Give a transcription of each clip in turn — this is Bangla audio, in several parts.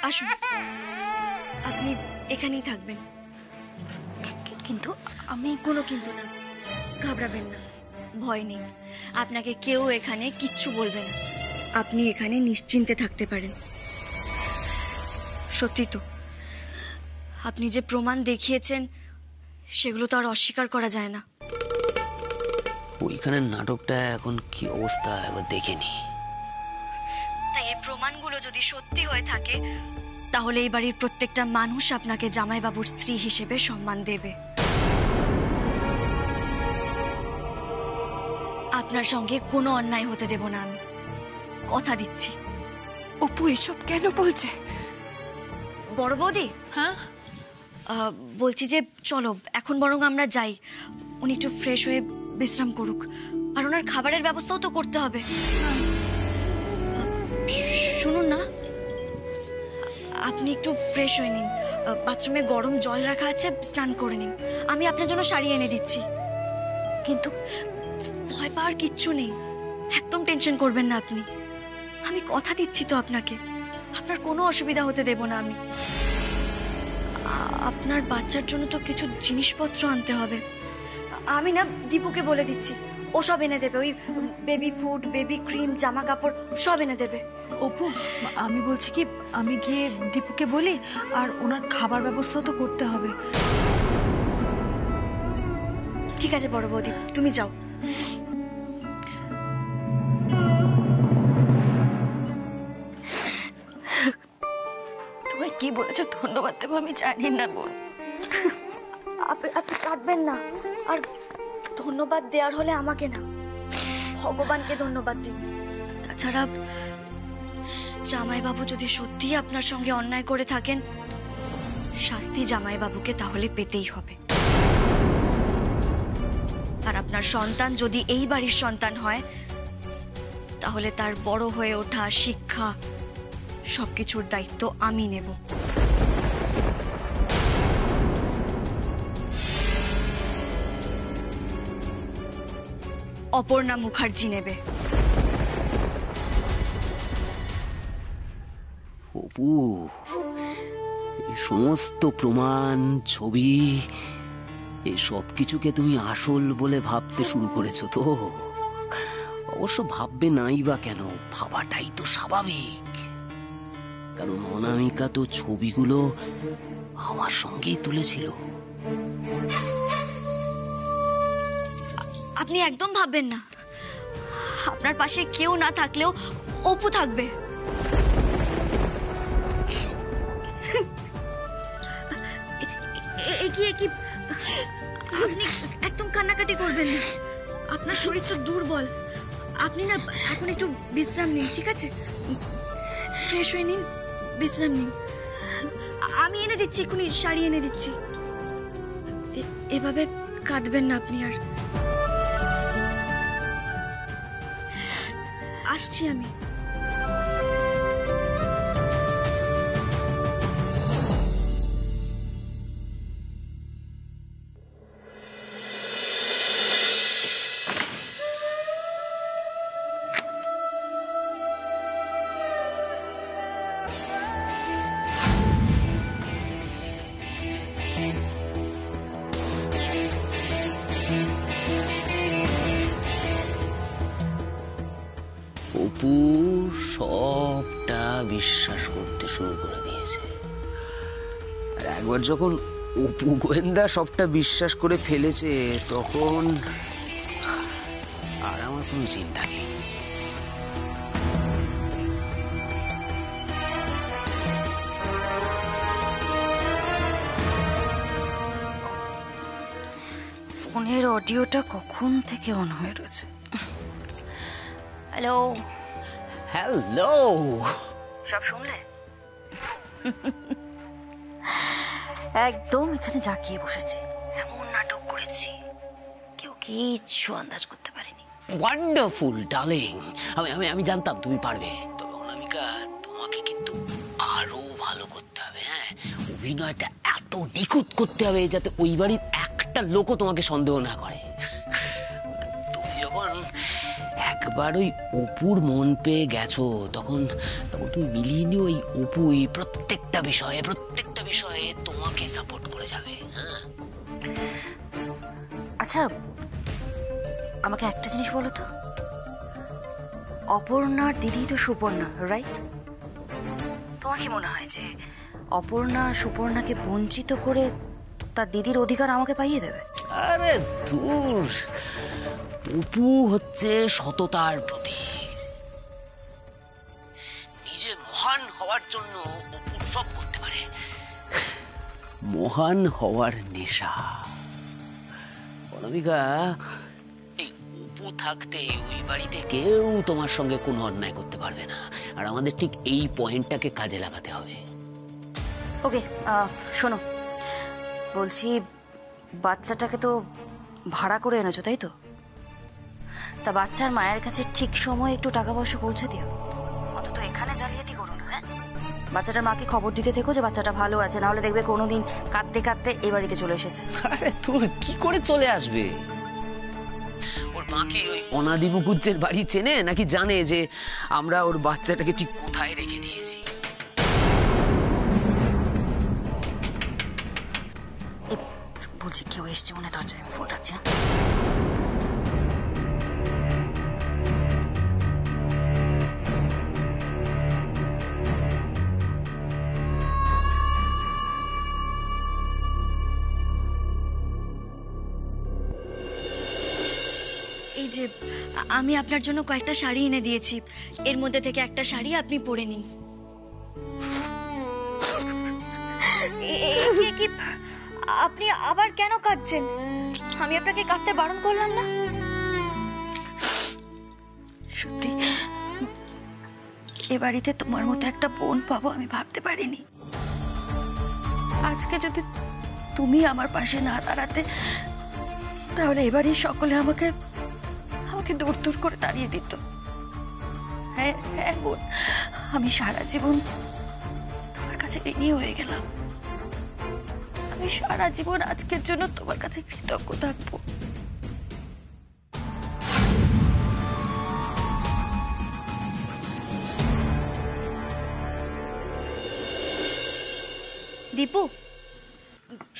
আসুন, আপনি এখানেই থাকবেন। কিন্তু আমি কোনো কিন্তু না, ঘাবড়াবেন না, ভয় নেই। আপনাকে কেউ এখানে কিচ্ছু বলবে না, আপনি এখানে নিশ্চিন্তে থাকতে পারেন। সত্যি তো, আপনি যে প্রমাণ দেখিয়েছেন সেগুলো তো আর অস্বীকার করা যায় না। ওইখানের নাটকটা এখন কি অবস্থা একবার দেখে নি। তাই এই প্রমাণগুলো যদি সত্যি হয়ে থাকে তাহলে এই বাড়ির প্রত্যেকটা মানুষ আপনাকে জামাইবাবুর স্ত্রী হিসেবে সম্মান দেবে। আপনার সঙ্গে কোনো অন্যায় হতে দেব না আমি, কথা দিচ্ছি। অপু এসব কেন বলছে? বড় বৌদি, হ্যাঁ বলছি যে চলো এখন বরং আমরা যাই, উনি একটু ফ্রেশ হয়ে বিশ্রাম করুক, আর ওনার খাবারের ব্যবস্থাও তো করতে হবে। শুনুন না, আপনি একটু ফ্রেশ হয়ে নিন, বাথরুমে গরম জল রাখা আছে, স্নান করে নিন, আমি আপনার জন্য শাড়ি এনে দিচ্ছি। কিন্তু ভয় পাওয়ার কিচ্ছু নেই, একদম টেনশন করবেন না আপনি, আমি কথা দিচ্ছি তো আপনাকে, আপনার কোনো অসুবিধা হতে দেব না আমি। আপনার বাচ্চার জন্য তো কিছু জিনিসপত্র আনতে হবে, আমি না দীপুকে বলে দিচ্ছি, ও সব এনে দেবে, ওই বেবি ফুড, বেবি ক্রিম, জামা কাপড় সব এনে দেবে। অপু, আমি বলছি কি, আমি গিয়ে দীপুকে বলি, আর ওনার খাবার ব্যবস্থা তো করতে হবে। ঠিক আছে বড় বৌদি, তুমি যাও। তোমায় কি বলেছো ধন্যবাদ দেবো আমি জানি না বোন। আপনি কাঁদবেন না, আর ধন্যবাদ দেওয়ার হলে আমাকে না, ভগবানকে ধন্যবাদ দিন। তাছাড়া জামাইবাবু যদি সত্যি আপনার সঙ্গে অন্যায় করে থাকেন, শাস্তি জামাইবাবুকে তাহলে পেতেই হবে। আর আপনার সন্তান যদি এই বাড়ির সন্তান হয় তাহলে তার বড় হয়ে ওঠা, শিক্ষা, সবকিছুর দায়িত্ব আমি নেব। অপর্ণা মুখার্জি নেবে। অপু, এই সমস্ত প্রমাণ, ছবি, এই সব কিছুকে তুমি আসল বলে ভাবতে শুরু করেছো তো? অবশ্য ভাববে নাই বা কেন, ভাবাটাই তো স্বাভাবিক, কারণ অনামিকা তো ছবিগুলো আমার সঙ্গেই তুলেছিল। আপনি একদম ভাববেন না, আপনার পাশে কেউ না থাকলেও অপু থাকবে। এগিয়ে কি, আপনি একদম কান্নাকাটি করবেন না, আপনার শরীর তো দুর্বল, আপনি না এখন একটু বিশ্রাম নিন, ঠিক আছে? ফ্রেশ হয়ে নিন, বিশ্রাম নিন, আমি এনে দিচ্ছি, এক্ষুনি শাড়ি এনে দিচ্ছি। এভাবে কাঁদবেন না আপনি আর। আসছি আমি। অপু সবটা বিশ্বাস করতে শুরু করে দিয়েছে, আর একবার যখন অপু গোয়েন্দা সবটা বিশ্বাস করে ফেলেছে তখন আর আমার কোনো চিন্তা নেই। ফোনের অডিওটা কখন থেকে অন হয়ে রয়েছে? হ্যালো হ্যালো, সব শুনলে? একদম এখানে জাকিয়ে বসেছি, এমন নাটক করেছি কেউ কিচ্ছু আন্দাজ করতে পারেনি। ওয়ান্ডারফুল ডার্লিং, আমি জানতাম তুমি পারবে, তবে অনামিকা তোমাকে কিন্তু আরো ভালো করতে হবে। হ্যাঁ, অভিনয়টা এত নিখুঁত করতে হবে যাতে ওই বাড়ির একটা লোকও তোমাকে সন্দেহ না করে। তুমি যখন বারবার ওই অপুর মন পেয়ে গেছো, তখন তখন তুমি মিলিয়ে নিও ওই অপুই প্রত্যেকটা বিষয়ে তোমাকে সাপোর্ট করে যাবে। হ্যাঁ, আচ্ছা আমাকে একটা জিনিস বলো তো, অপর্ণার দিদি তো সুপর্ণা, রাইট? তোমার কি মনে হয় যে অপর্ণা সুপর্ণাকে বঞ্চিত করে তার দিদির অধিকার আমাকে পাইয়ে দেবে? আরে দূর, অপু হচ্ছে সততার প্রতীক। নিজে মহান হওয়ার জন্য অপু সব করতে পারে। মহান হওয়ার নেশা। অনামিকা, এই অপু থাকতে ওই বাড়িতে কেউ তোমার সঙ্গে কোনো অন্যায় করতে পারবে না, আর আমাদের ঠিক এই পয়েন্টটাকে কাজে লাগাতে হবে। ওকে, শোনো, বলছি বাচ্চাটাকে তো ভাড়া করে এনেছো, তাই তো? তা বাচ্চার মায়ের কাছে ঠিক সময় একটু টাকা পয়সা পৌঁছে দিও, অন্তত এখানে জালিয়াতি করো না। হ্যাঁ, বাচ্চাটার মাকে খবর দিতে থেকো যে বাচ্চাটা ভালো আছে, নাহলে দেখবে কোনোদিন কাঁদতে কাঁদতে এই বাড়িতে চলে এসেছে। আরে তোর কি করে চলে আসবে? ওর মা কি ওই অনাদি মুকুজ্জের বাড়ি চেনে, নাকি জানে যে আমরা ওর বাচ্চাটাকে ঠিক কোথায় রেখে দিয়েছি? বলছি কেউ এসছে মনে, দরজায় আমি ফোন রাখছি। এই যে আমি আপনার জন্য কয়েকটা শাড়ি এনে দিয়েছি, এর মধ্যে থেকে একটা শাড়ি আপনি পরে নিন। কি আপনি আবার কেন কাঁদছেন? আমি আপনাকে কাঁদতে বারণ করলাম না? সত্যি এ বাড়িতে তোমার মতো একটা বোন পাবো আমি ভাবতে পারিনি। আজকে যদি তুমি আমার পাশে না দাঁড়াতে, তাহলে এবারই সকলে আমাকে দূর দূর করে তাড়িয়ে দিত। হ্যাঁ হ্যাঁ বোন, আমি সারা জীবন তোমার কাছে ঋণী হয়ে গেলাম। আমি সারা জীবন আজকের জন্য তোমার কাছে কৃতজ্ঞ থাকবো। দীপু,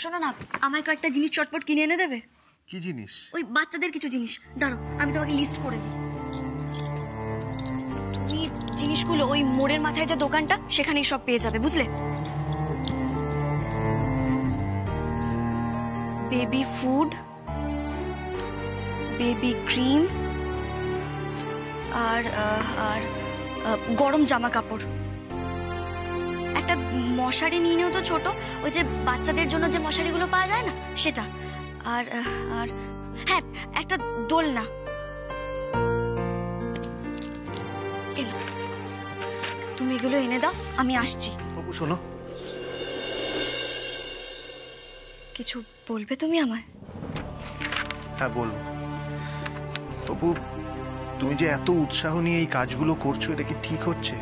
শোনো না, আমায় কয়েকটা জিনিস চটপট কিনে এনে দেবে। কি জিনিস? ওই বাচ্চাদের কিছু জিনিস। দাঁড়ো, আমি তোমাকে লিস্ট করে দিই। তুমি জিনিসগুলো ওই মোড়ের মাথায় যে দোকানটা, সেখানেই সব পেয়ে যাবে, বুঝলে? বেবি ফুড, বেবি ক্রিম, আর গরম জামা কাপড়। একটা মশারি নিয়ে নিও তো, ছোট, ওই যে বাচ্চাদের জন্য যে মশারিগুলো পাওয়া যায় না, সেটা। আর আর হ্যাঁ, একটা দোলনা। তুমি এগুলো এনে দাও, আমি আসছি। বাবু শোনো, কিছু বলবে তুমি আমায়? হ্যাঁ বলবো। তবু তুমি যে এত উৎসাহ নিয়ে এই কাজগুলো করছো, এটা কি ঠিক হচ্ছে?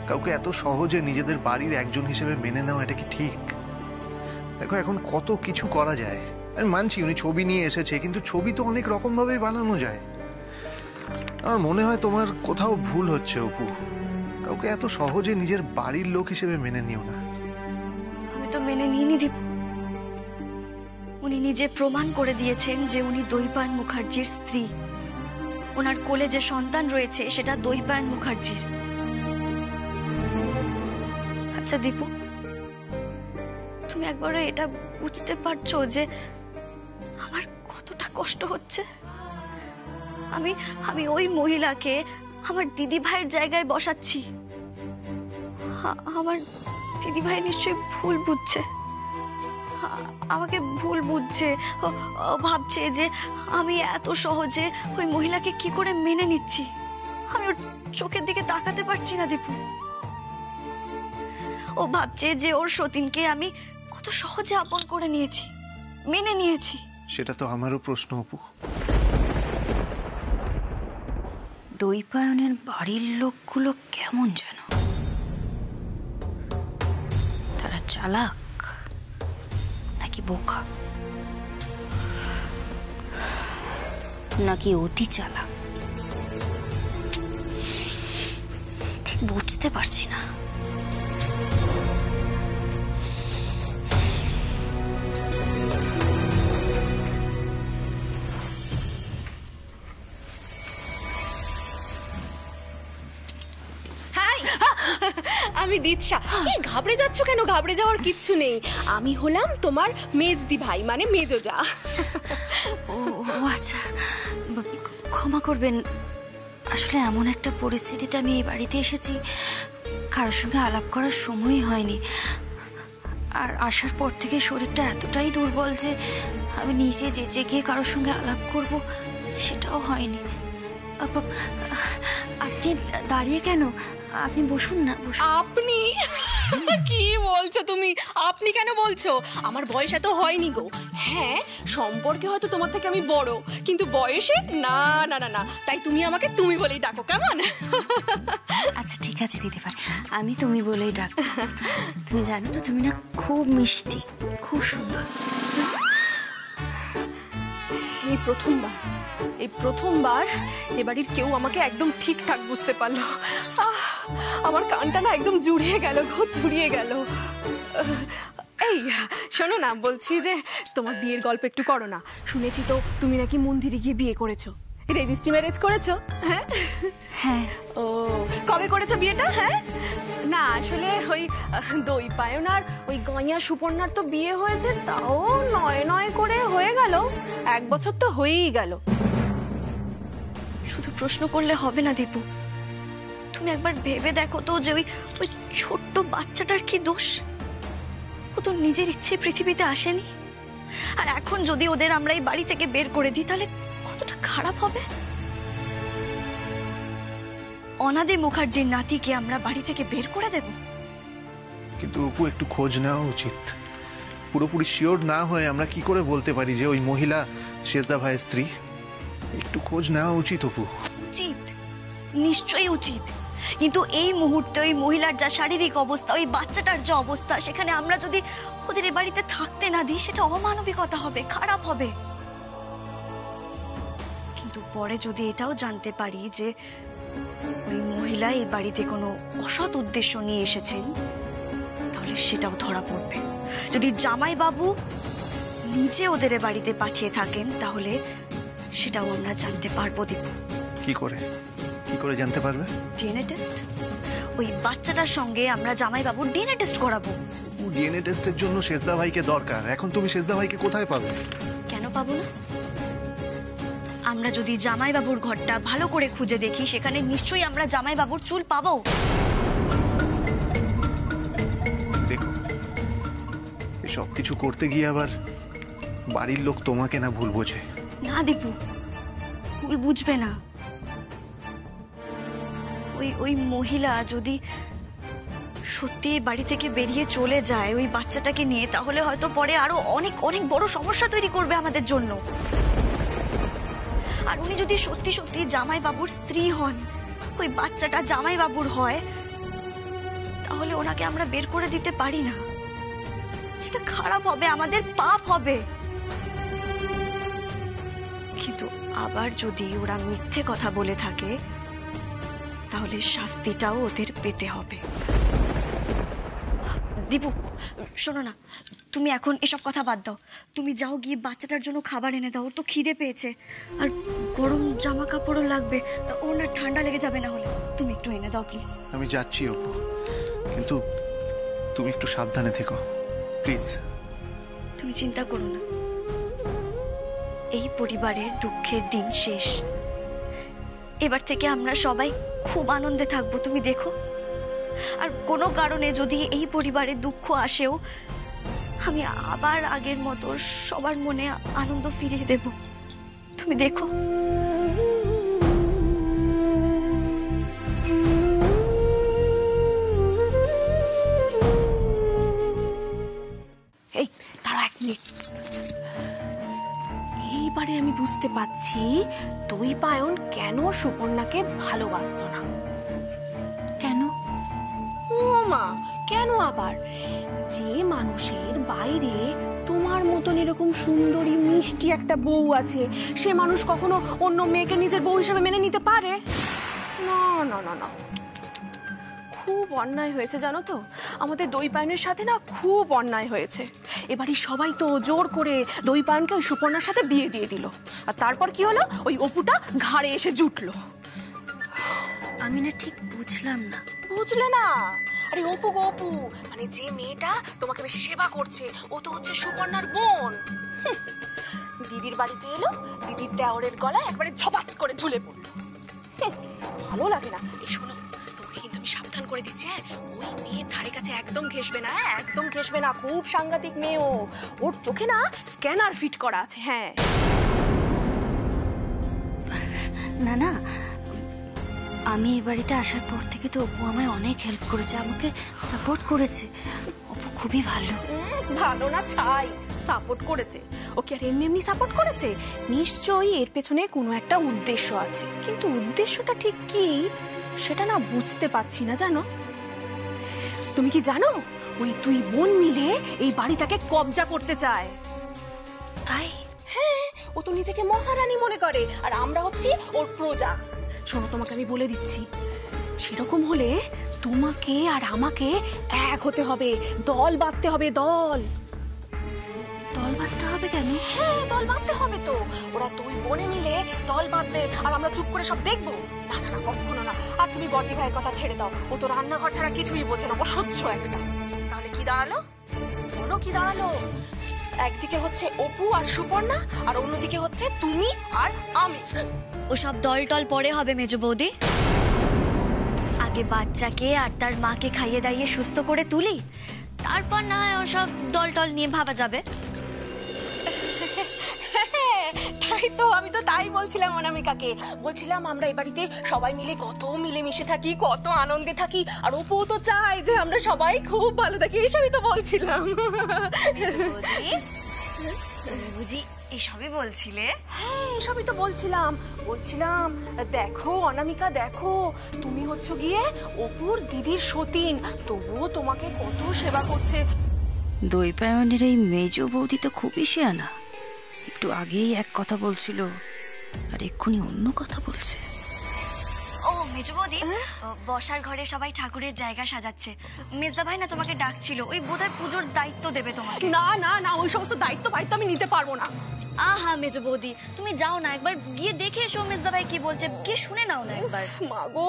কাউকে এত সহজে নিজেদের বাড়ির একজন হিসেবে মেনে নেওয়া, এটা কি ঠিক? দেখো এখন কত কিছু করা যায়। আমি মানছি উনি ছবি নিয়ে এসেছে, কিন্তু ছবি তো অনেক রকম ভাবেই বানানো যায়। আমার মনে হয় তোমার কোথাও ভুল হচ্ছে অপু। কাউকে এত সহজে নিজের বাড়ির লোক হিসেবে মেনে নিও না। আমি তো মেনে নিইনি দীপু। উনি নিজে প্রমাণ করে দিয়েছেন যে উনি দৈপায়ন মুখার্জির স্ত্রী। ওনার কোলে যে সন্তান রয়েছে সেটা দৈপায়ন মুখার্জির। আচ্ছা দীপু, তুমি একবারও এটা বুঝতে পারছো যে আমার কতটা কষ্ট হচ্ছে? আমি ওই মহিলাকে আমার দিদি ভাইয়ের জায়গায় বসাচ্ছি। আমার দিদি ভাই নিশ্চয়ই ভুল বুঝছে, আমাকে ভুল বুঝছে। ও ভাবছে যে আমি এত সহজে ওই মহিলাকে কি করে মেনে নিচ্ছি। আমি ওর চোখের দিকে তাকাতে পারছি না দীপু। ও ভাবছে যে ওর সতীনকে আমি কত সহজে আপন করে নিয়েছি, মেনে নিয়েছি। সেটা তো আমারও প্রশ্ন অপু। দৈপায়নের বাড়ির লোকগুলো কেমন যেন? তারা চালাক নাকি বোকা, নাকি অতি চালাক? বুঝতে পারছি না। আমি দীক্ষা। এই ঘাবড়ে যাচ্ছ কেন? ঘাবড়ে যাওয়ার কিচ্ছু নেই। আমি হলাম তোমার মেজদি ভাই, মানে মেজোজা। ও আচ্ছা, ক্ষমা করবেন, আসলে এমন একটা পরিস্থিতিতে আমি এই বাড়িতে এসেছি, কারোর সঙ্গে আলাপ করার সময়ই হয়নি। আর আসার পর থেকে শরীরটা এতটাই দুর্বল যে আমি নিজে যেচে গিয়ে কারোর সঙ্গে আলাপ করব সেটাও হয়নি। আপনি দাঁড়িয়ে কেন? আপনি বসুন না, বসুন। আপনি কি বলছো তুমি? আপনি কেন বলছো? আমার বয়স এত হয়নি গো। হ্যাঁ, সম্পর্কে হয়তো তোমার থেকে আমি বড়, কিন্তু বয়সে না না না না। তাই তুমি আমাকে তুমি বলেই ডাকো, কেমন? আচ্ছা ঠিক আছে দিদিভাই, আমি তুমি বলেই ডাক। তুমি জানো তো, তুমি না খুব মিষ্টি, খুব সুন্দর। এই প্রথমবার এ বাড়ির কেউ আমাকে একদম ঠিকঠাক বুঝতে পারলো। আমার কানটা না একদম জুড়িয়ে গেল গো, জুড়িয়ে গেল। এই শোনো না, বলছি যে তোমার বিয়ের গল্প একটু করো না। শুনেছি তো তুমি নাকি মন্দিরে গিয়ে বিয়ে করেছো, রেজিস্ট্রি ম্যারেজ করেছো। হ্যাঁ হ্যাঁ। ও, কবে করেছো বিয়েটা? হ্যাঁ না, আসলে ওই দই পায়ন আর ওই গয়না সুপর্ণার তো বিয়ে হয়েছে, তাও নয় নয় করে হয়ে গেল, 1 বছর তো হয়েই গেল। শুধু প্রশ্ন করলে হবে না দীপু, তুমি একবার ভেবে দেখো তো যে ওই ছোট্ট বাচ্চাটার কি দোষ? ও তো নিজের ইচ্ছে পৃথিবীতে আসেনি। আর এখন যদি ওদের আমরা এই বাড়ি থেকে বের করে দিই তাহলে কতটা খারাপ হবে। অনাদি মুখার্জির নাতিকে আমরা বাড়ি থেকে বের করে দেব? কিন্তু অপু, একটু খোঁজ নেওয়া উচিত। পুরোপুরি শিওর না হয়ে আমরা কি করে বলতে পারি যে ওই মহিলা শেষদা ভাইয়ের স্ত্রী? একটু খোঁজ নেওয়া উচিত অপু। উচিত, নিশ্চয়ই উচিত। কিন্তু এই মুহূর্তে ওই মহিলার যা শারীরিক অবস্থা, ওই বাচ্চাটার যা অবস্থা, সেখানে আমরা যদি ওদের এ বাড়িতে থাকতে না দিই সেটা অমানবিকতা হবে, খারাপ হবে। কিন্তু পরে যদি এটাও জানতে পারি যে ওই মহিলা এই বাড়িতে কোনো অসৎ উদ্দেশ্য নিয়ে এসেছেন, তাহলে সেটাও ধরা পড়বে। যদি জামাইবাবু নিজে ওদের এ বাড়িতে পাঠিয়ে থাকেন তাহলে সেটাও আমরা জানতে পারবো। দীপু, কি করে জানতে পারবে? DNA test. ওই বাচ্চাটার সঙ্গে আমরা জামাইবাবুর ডিএনএ টেস্ট করাবো। ডিএনএ টেস্টের জন্য শেষদা ভাইকে দরকার। এখন তুমি শেষদা ভাইকে কোথায় পাবে? কেন পাবো না? আমরা যদি জামাইবাবুর ঘরটা ভালো করে খুঁজে দেখি, সেখানে নিশ্চয়ই আমরা জামাইবাবুর চুল পাবো। দেখো, এসব কিছু করতে গিয়ে আবার বাড়ির লোক তোমাকে না ভুল বোঝে। না দীপু, ভুল বুঝবে না। ওই মহিলা যদি সত্যি বাড়ি থেকে বেরিয়ে চলে যায় ওই বাচ্চাটাকে নিয়ে, তাহলে হয়তো পরে আরো অনেক অনেক বড় সমস্যা তৈরি করবে আমাদের জন্য। আর উনি যদি সত্যি সত্যি জামাইবাবুর স্ত্রী হন, ওই বাচ্চাটা জামাইবাবুর হয়, তাহলে ওনাকে আমরা বের করে দিতে পারি না। সেটা খারাপ হবে, আমাদের পাপ হবে। কিন্তু আবার যদি ওরা মিথ্যে কথা বলে থাকে, তাহলে শাস্তিটাও ওদের পেতে হবে। দীপু শোনো না, তুমি এখন এসব কথা বাদ দাও। তুমি যাও গিয়ে বাচ্চাটার জন্য খাবার এনে দাও, ওর তো খিদে পেয়েছে। আর গরম জামা কাপড়ও লাগবে, ওর না ঠান্ডা লেগে যাবে না হলে। তুমি একটু এনে দাও প্লিজ। আমি যাচ্ছি অপু, কিন্তু তুমি একটু সাবধানে থেকো প্লিজ। তুমি চিন্তা করো না, এই পরিবারের দুঃখের দিন শেষ। এবার থেকে আমরা সবাই খুব আনন্দে থাকবো, তুমি দেখো। আর কোনো কারণে যদি এই পরিবারে দুঃখ আসেও, আমি আবার আগের মতো সবার মনে আনন্দ ফিরিয়ে দেব, তুমি দেখো। এই তারা 1 মিনিট। এইবারে আমি বুঝতে পারছি দই পায়ন কেন সুপর্ণাকে ভালোবাসতো না। কেন? ও মা, কেন আবার? যে মানুষের বাইরে তোমার মতন এরকম সুন্দরী মিষ্টি একটা বউ আছে, সে মানুষ কখনো অন্য মেয়েকে নিজের বউ হিসেবে মেনে নিতে পারে? না না না না। অন্যায় হয়েছে জানো তো, আমাদের দই পায়নের সাথে না খুব অন্যায় হয়েছে। এবারই সবাই তো জোর করে দই পায়নকে ওই সুপর্ণার সাথে বিয়ে দিয়ে দিল, আর তারপর কি হলো, ওই অপুটা ঘাড়ে এসে জুটলো। আমি না ঠিক বুঝলাম না। বুঝলে না? আরে অপু গো অপু, মানে যে মেয়েটা তোমাকে বেশি সেবা করছে ও তো হচ্ছে সুপর্ণার বোন। দিদির বাড়িতে এলো, দিদির দেওরের গলায় একবারে ঝপাত করে ঝুলে পড়লো। ভালো লাগে না। এই শোনো, তোমাকে কিন্তু আমি সাবধান করে দিচ্ছি, হ্যাঁ, ওই মেয়ের ধারে কাছে একদম ঘেসবে না, হ্যাঁ, একদম ঘেসবে না। খুব সাংঘাতিক মেয়ে ও, ওর চোখে না স্ক্যানার ফিট করা আছে। হ্যাঁ না না, আমি এ বাড়িতে আসার পর থেকে তো অপু আমায় অনেক হেল্প করেছে, আমাকে সাপোর্ট করেছে। অপু খুবই ভালো। ভালো না ছাই, সাপোর্ট করেছে। ওকে আর এমনি এমনি সাপোর্ট করেছে, নিশ্চয়ই এর পেছনে কোনো একটা উদ্দেশ্য আছে, কিন্তু উদ্দেশ্যটা ঠিক কি সেটা না বুঝতে পারছি না। জানো, তুমি কি জানো, ওই দুই বোন মিলে এই বাড়িটাকে কবজা করতে চায়। তাই? হ্যাঁ, ও তো নিজেকে মহারানী মনে করে, আর আমরা হচ্ছি ওর প্রজা। শোনো, তোমাকে আমি বলে দিচ্ছি, সেরকম হলে তোমাকে আর আমাকে এক হতে হবে, দল বাঁধতে হবে। দল দল বাঁধতে হবে কেন? হ্যাঁ, দল বাঁধতে হবে তো। ওরা দুই বোনে মিলে দল বাঁধবে, আর আমরা চুপ করে সব দেখবো। না না না, কখনো না। আর তুমি বড়দি ভাইয়ের কথা ছেড়ে দাও, ও তো রান্নাঘর ছাড়া কিছুই বোঝে না, অসহ্য একটা। তাহলে কি দাঁড়ালো, বলো কি দাঁড়ালো? একদিকে হচ্ছে অপু আর সুপর্ণা, আর অন্যদিকে হচ্ছে তুমি আর আমি। ওসব দল টল পরে হবে মেজো বৌদি, আগে বাচ্চাকে আর তার মাকে খাইয়ে দাইয়ে সুস্থ করে তুলি, তারপর না হয় ওসব দল টল নিয়ে ভাবা যাবে। তাই তো, আমি তো তাই বলছিলাম অনামিকাকে, বলছিলাম আমরা এই বাড়িতে সবাই মিলে কত মিলেমিশে থাকি, কত আনন্দে থাকি, আর অপু তো চায় যে আমরা সবাই খুব ভালো থাকি, এসবই তো বলছিলাম। তুমি বুঝি এসবই বলছিলে? হ্যাঁ, এসবই তো বলছিলাম। দেখো অনামিকা, দেখো, তুমি হচ্ছে গিয়ে অপুর দিদির সতীন, তবুও তোমাকে কত সেবা করছে। দই পায়নের এই মেজ বৌদি তো খুবই শেয়ানা। একটু আগেই এক কথা বলছিল আর এক্ষুনি অন্য কথা বলছে। ও মেজো বৌদি, বসার ঘরে সবাই ঠাকুরের জায়গা সাজাচ্ছে, মেজদা ভাই না তোমাকে ডাকছিল, ওই বোধহয় পুজোর দায়িত্ব দেবে তোমাকে। না না না, ওই সমস্ত দায়িত্ব আমি নিতে পারবো না। আহা মেজো বৌদি, তুমি যাও না, একবার গিয়ে দেখে এসো মেজদা ভাই কি বলছে, গিয়ে শুনে নাও না একবার। মাগো,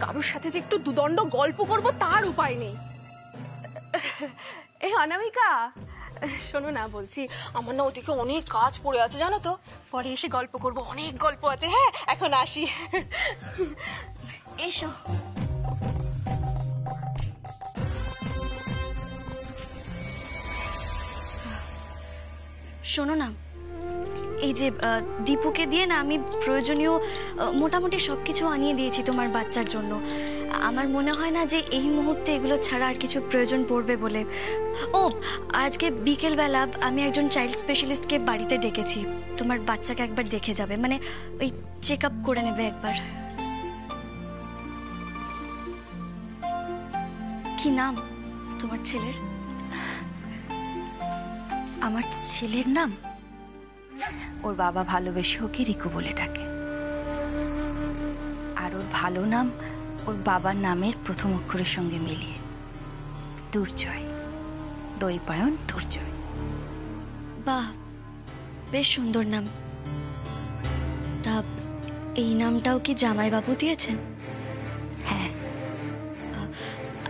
কারোর সাথে যে একটু দুদণ্ড গল্প করব তার উপায় নেই। এই অনামিকা, শোনো না, বলছি আমার না ওদিকে অনেক কাজ পড়ে আছে জানো তো, পরে এসে গল্প করব, অনেক গল্প আছে। হ্যাঁ, এখন আসি। এসো। শোনো না, এই যে দীপুকে দিয়ে না আমি প্রয়োজনীয় মোটামুটি সবকিছু আনিয়ে দিয়েছি তোমার বাচ্চার জন্য। আমার মনে হয় না যে এই মুহূর্তে এগুলো ছাড়া আর কিছু প্রয়োজন পড়বে বলে। ও, আজকে বিকেলবেলা আমি একজন চাইল্ড স্পেশালিস্টকে বাড়িতে ডেকেছি, তোমার বাচ্চাকে একবার দেখে যাবে, মানে ওই চেক আপ করে নেবে একবার। কি নাম তোমার ছেলের? আমার ছেলের নাম ওর বাবা ভালোবেসে ওকে রিকু বলে ডাকে, আর ওর ভালো নাম ওর বাবার নামের প্রথম অক্ষরের সঙ্গে মিলিয়ে দুর্জয়, দই পায়ন দুর্জয়। বাহ, বেশ সুন্দর নাম। তা এই নামটাও কি জামাইবাবু দিয়েছেন? হ্যাঁ।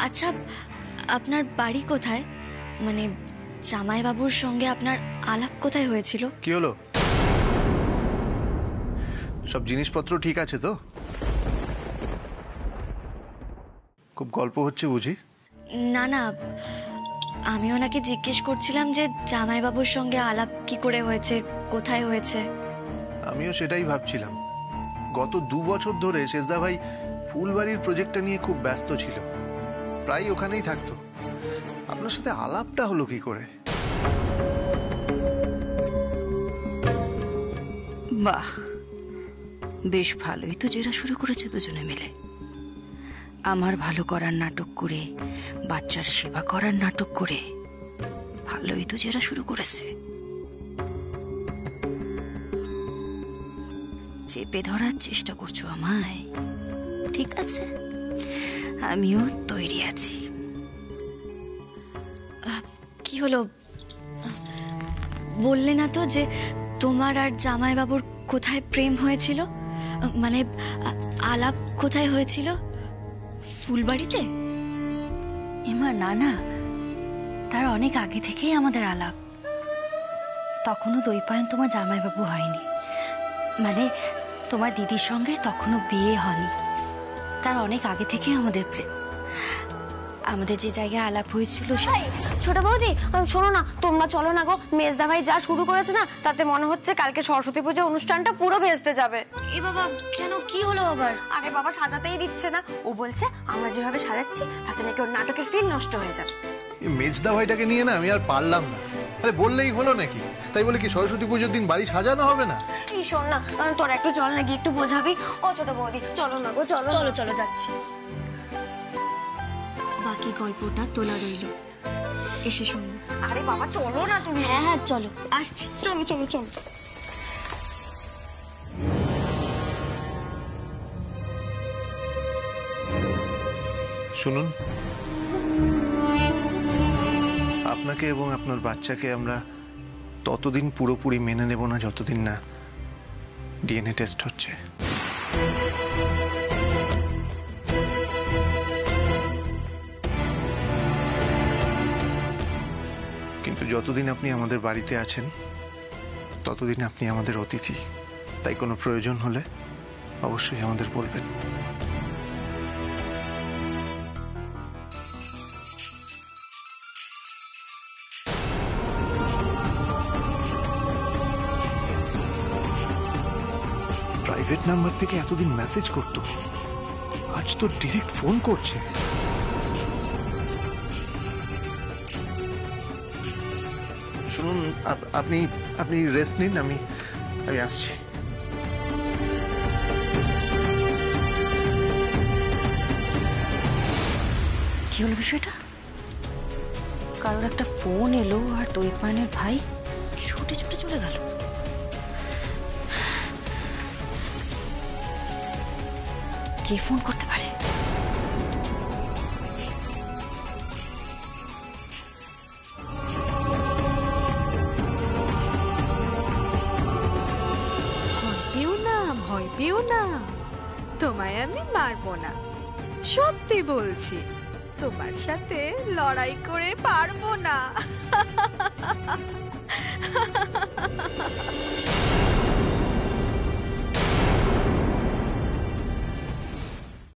আচ্ছা, আপনার বাড়ি কোথায়? মানে জামাইবাবুর সঙ্গে আপনার আলাপ কোথায় হয়েছিল? কি হলো, সব জিনিসপত্র ঠিক আছে তো? খুব গল্প হচ্ছে বুঝি? না না, আমি ওনাকে জিজ্ঞেস করছিলাম যে জামাইবাবুর সঙ্গে আলাপ কি করে হয়েছে, কোথায় হয়েছে। আমিও সেটাই ভাবছিলাম। গত 2 বছর ধরে শেষদা ভাই ফুলবাড়ির প্রজেক্টটা নিয়ে খুব ব্যস্ত ছিল, প্রায় ওখানেই থাকতো। আপনার সাথে আলাপটা হলো কি করে? বাহ, বেশ ভালোই তো জেরা শুরু করেছে দুজনে মিলে। আমার ভালো করার নাটক করে, বাচ্চার সেবা করার নাটক করে ভালোই তো জেরা শুরু করেছে। চেপে ধরার চেষ্টা করছো আমায়, ঠিক আছে। আমিও তৈরি আছি। কি হলো, বললে না তো যে তোমার আর জামাইবাবুর কোথায় প্রেম হয়েছিল? মানে আলাপ কোথায় হয়েছিল? ফুলবাড়িতে? এমা না না, তার অনেক আগে থেকেই আমাদের আলাপ। তখনও দৈপায়ন তোমার জামাইবাবু হয়নি, মানে তোমার দিদির সঙ্গে তখনও বিয়ে হয়নি। তার অনেক আগে থেকেই আমাদের প্রেম। আমাদের যে জায়গায় আলাপ হয়েছিল ছোট বৌদি শোনো না, তোমরা চলো না গো। মেজদা ভাই যা শুরু করেছে না, তাতে মনে হচ্ছে কালকে সরস্বতী পুজো অনুষ্ঠানটা পুরো ভেস্তে যাবে। এ বাবা, কেন, কি হলো আবার? আরে বাবা, সাজাতেই দিচ্ছে না। ও বলছে আমরা যেভাবে সাজাচ্ছি তাতে নাকি ওর নাটকের ফিল নষ্ট হয়ে যাবে। এই মেজদা ভাইটাকে নিয়ে না আমি আর পারলাম না। আরে বললেই হলো নাকি? তাই বলে কি সরস্বতী পুজোর দিন বাড়ি সাজানো হবে না? এই শোন না, তোরা একটু চল না, গিয়ে একটু বোঝাবি। ও ছোট বৌদি চলো না গো, চলো চলো চলো, যাচ্ছি। বাকি গল্পটা তোলা রইল, এসে শুনবো। আরে বাবা চলো না তুমি। হ্যাঁ হ্যাঁ, চলো। আসছি, চলো চলো চলো। শুনুন, আপনাকে এবং আপনার বাচ্চাকে আমরা ততদিন পুরোপুরি মেনে নেব না যতদিন না ডিএনএ টেস্ট হচ্ছে। কিন্তু যতদিন আপনি আমাদের বাড়িতে আছেন ততদিন আপনি আমাদের অতিথি। তাই কোনো প্রয়োজন হলে অবশ্যই আমাদের বলবেন। প্রাইভেট নাম্বার থেকে এতদিন মেসেজ করতো, আজ তো ডিরেক্ট ফোন করছে। শুনুন, আপনি আপনি রেস্ট নিন, আমি আসছি। কি হলো বিষয়টা? কারোর একটা ফোন এলো আর দৈপায়নের ভাই ছুটে ছুটে চলে গেল। কে ফোন করতে পারে? ভয় পেও না, তোমায় আমি মারবো না। সত্যি বলছি, তোমার সাথে লড়াই করে পারবো না।